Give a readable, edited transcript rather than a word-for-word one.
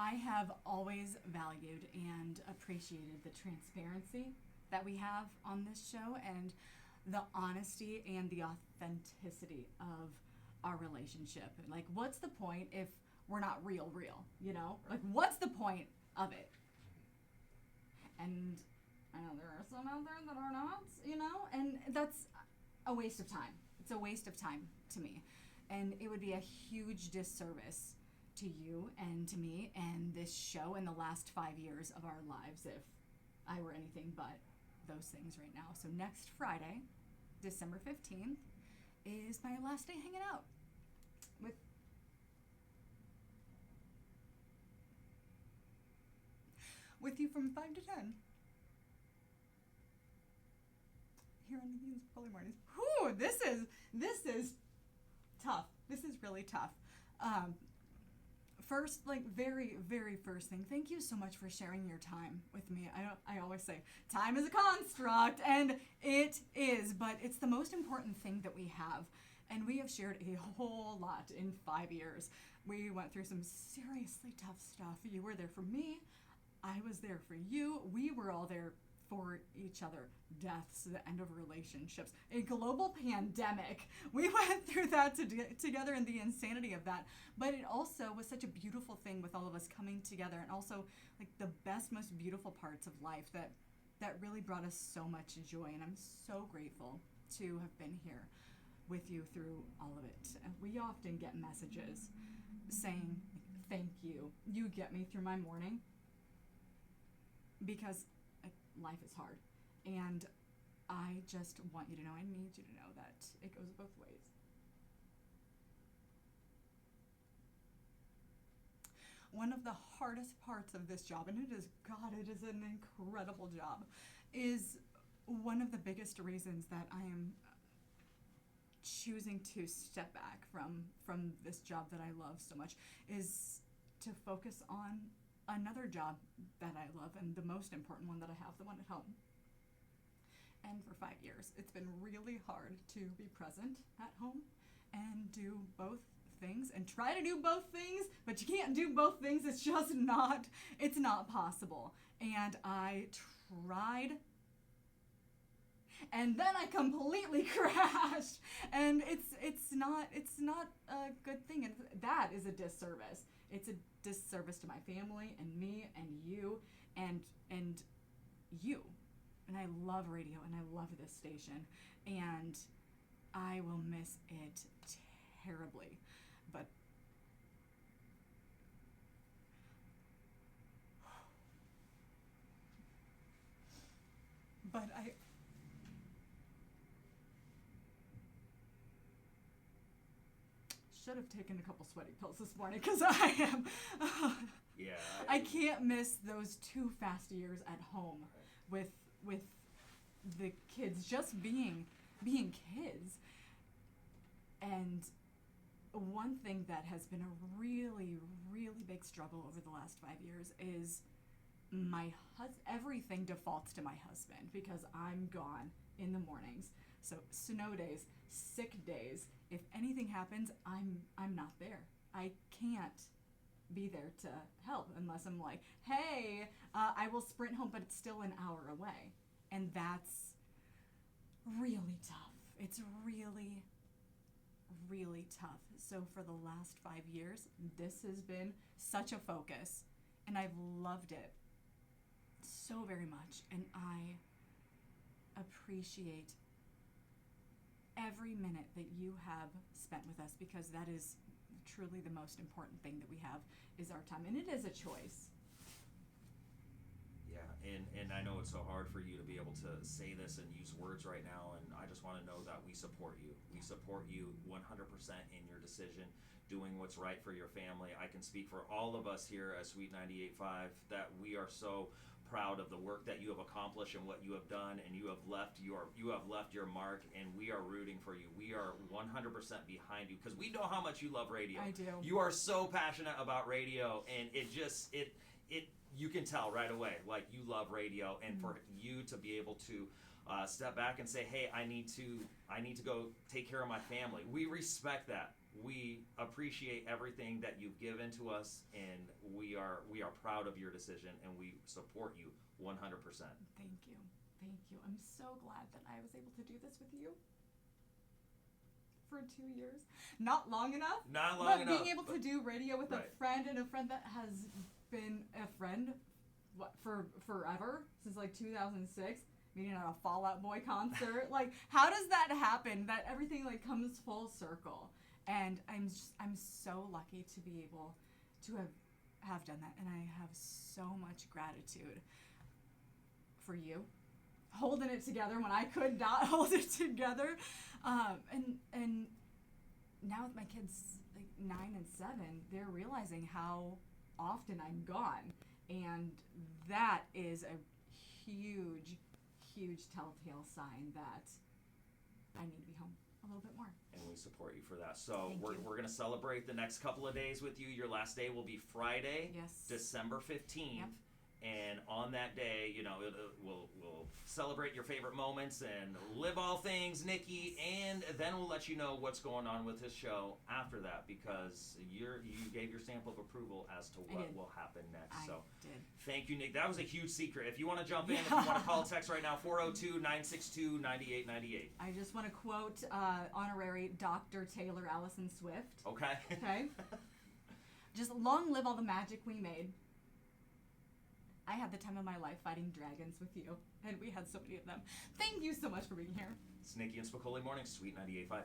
I have always valued and appreciated the transparency that we have on this show and the honesty and the authenticity of our relationship. Like, what's the point if we're not real, Right. Like, what's the point of it? And I know there are some out there that are not, and that's a waste of time. It's a waste of time to me. And it would be a huge disservice to you and to me and this show in the last 5 years of our lives if I were anything but those things right now. So next Friday, December 15th, is my last day hanging out with you from 5 to 10 here on Nikki Spicoli Mornings. Whew, this is tough. This is really tough. First, very, very first thing, thank you so much for sharing your time with me. I always say time is a construct, and it is, but it's the most important thing that we have. And we have shared a whole lot in 5 years. We went through some seriously tough stuff. You were there for me. I was there for you. We were all there for each other. Deaths, the end of relationships, a global pandemic. We went through that together and the insanity of that. But it also was such a beautiful thing with all of us coming together, and also like the best, most beautiful parts of life that really brought us so much joy. And I'm so grateful to have been here with you through all of it. We often get messages saying, thank you. You get me through my morning, because life is hard. And I just want you to know, I need you to know that it goes both ways. One of the hardest parts of this job, and it is an incredible job, is one of the biggest reasons that I am choosing to step back from this job that I love so much, is to focus on another job that I love, and the most important one that I have, the one at home. And for 5 years, it's been really hard to be present at home and do both things and try to do both things, but you can't do both things. It's not possible. And I tried, and then I completely crashed. And it's not a good thing. And that is a disservice. It's a disservice to my family and me and you and you. And I love radio and I love this station, and I will miss it terribly. But I should have taken a couple sweaty pills this morning, because I am Yeah. I can't miss those 2 fast years at home with the kids just being kids. And one thing that has been a really, really big struggle over the last 5 years is everything defaults to my husband, because I'm gone in the mornings. So snow days, sick days, if anything happens, I'm not there. I can't be there to help unless I'm like, hey, I will sprint home, but it's still an hour away. And that's really tough. It's really, really tough. So for the last 5 years, this has been such a focus, and I've loved it so very much. And I appreciate every minute that you have spent with us, because that is truly the most important thing that we have, is our time. And it is a choice. Yeah, and I know it's so hard for you to be able to say this and use words right now, and I just want to know that we support you. We support you 100% in your decision, doing what's right for your family. I can speak for all of us here at Sweet 98.5 that we are so proud of the work that you have accomplished and what you have done, and you have left your mark, and we are rooting for you. We are 100% behind you, because we know how much you love radio. I do. You are so passionate about radio, and it you can tell right away, like, you love radio. And for you to be able to step back and say, hey, I need to go take care of my family. We respect that. we appreciate everything that you've given to us, and we are proud of your decision, and we support you 100%. Thank you. Thank you. I'm so glad that I was able to do this with you for 2 years. Not long enough. Not long but enough. Being able to do radio with right. a friend, and a friend that has been a friend for forever, since like 2006, meeting at a Fall Out Boy concert. Like, how does that happen? That everything like comes full circle. And I'm so lucky to be able to have done that, and I have so much gratitude for you holding it together when I could not hold it together, and now with my kids like 9 and 7, they're realizing how often I'm gone, and that is a huge telltale sign that I need to be home a little bit more. And we support you for that. So Thank we're you. going to celebrate the next couple of days with you. Your last day will be Friday, Yes. December 15th. Yep. And on that day, you know, we'll celebrate your favorite moments and live all things Nikki, and then we'll let you know what's going on with his show after that, because you gave your stamp of approval as to what will happen next. I so did. thank you, Nick. That was a huge secret. If you want to jump in, if you want to call, text right now, 402-962-9898. I just want to quote honorary Dr. Taylor Allison Swift. Okay. Okay. Just long live all the magic we made. I had the time of my life fighting dragons with you, and we had so many of them. Thank you so much for being here. It's Nikki and Spicoli Mornings, Sweet 98.5.